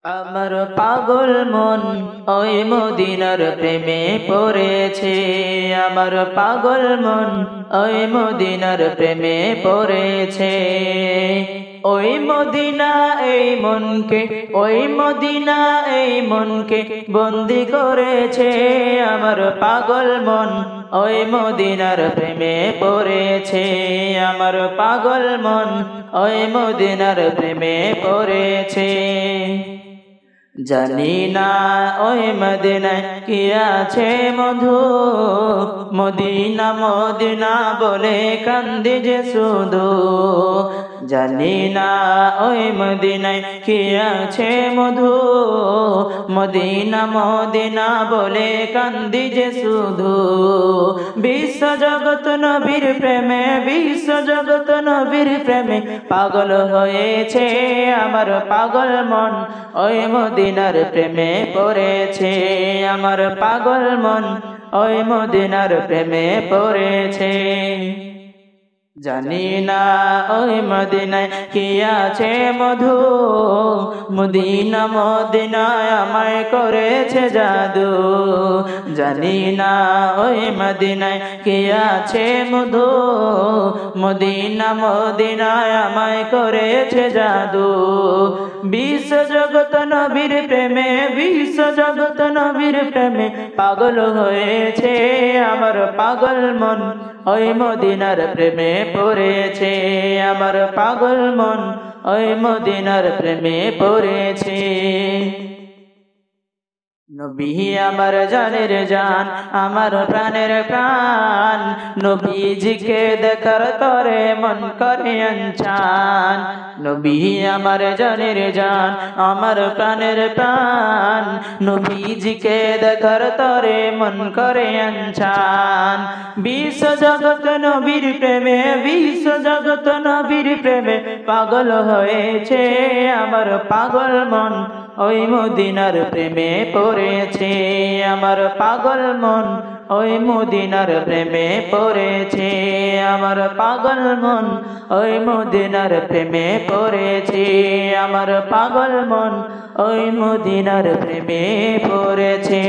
আমার পাগল মন ওই মদিনার প্রেমে পড়েছে। আমার পাগল মন ওই মদিনার প্রেমে পড়েছে। ওই মদিনা এই মনকে, ওই মদিনা এই মনকে বন্দি করেছে। আমার পাগল মন ওই মদিনার প্রেমে পড়েছে। আমার পাগল মন ওই মদিনার প্রেমে পড়েছে। জানি না ওই মদিনায় কি আছে মধু, মদিনা মদিনা বলে কান্দি যে শুধু। জানি না ওই মদিনায় কি আছে মধু, মদিনা মদিনা বলে কান্দি যে শুধু। বিশ্ব জগৎ নবীর প্রেমে, বিশ্ব জগৎ নবীর প্রেমে পাগল হয়েছে। আমার পাগল মন ওই মদিনার প্রেমে পড়েছে। আমার পাগল মন ওই মদিনার প্রেমে পড়েছে। জানি না ওই মদিনায় কি আছে মধু, মদিনা মদিনায় আমায় করেছে জাদু। জানি না ওই মদিনায় কি আছে মধু, মদিনা মদিনায় আমায় করেছে জাদু। বিশ্ব জগৎ নবীর প্রেমে, বিশ্ব জগৎ নবীর প্রেমে পাগল হয়েছে। আমার পাগল মন ওই মদিনার প্রেমে পড়েছে। আমার পাগল মন ওই মদিনার প্রেমে পড়েছে। নবী আমার জানের জান, আমার প্রাণের প্রাণ, নবীজিকে দেখার তরে মন করে আনচান। নবী আমার জানের জান, আমার প্রাণের প্রাণ, নবীজিকে দেখার তরে মন করে আনচান। বিশ্ব জগৎ নবীর প্রেমে, বিশ্ব জগৎ নবীর প্রেমে পাগল হয়েছে। আমার পাগল মন ওই মদিনার প্রেমে পড়েছে। আমার পাগল মন ওই মদিনার প্রেমে পড়েছে। আমার পাগল মন ওই মদিনার প্রেমে পড়েছে। আমার পাগল মন ওই মদিনার প্রেমে পড়েছে।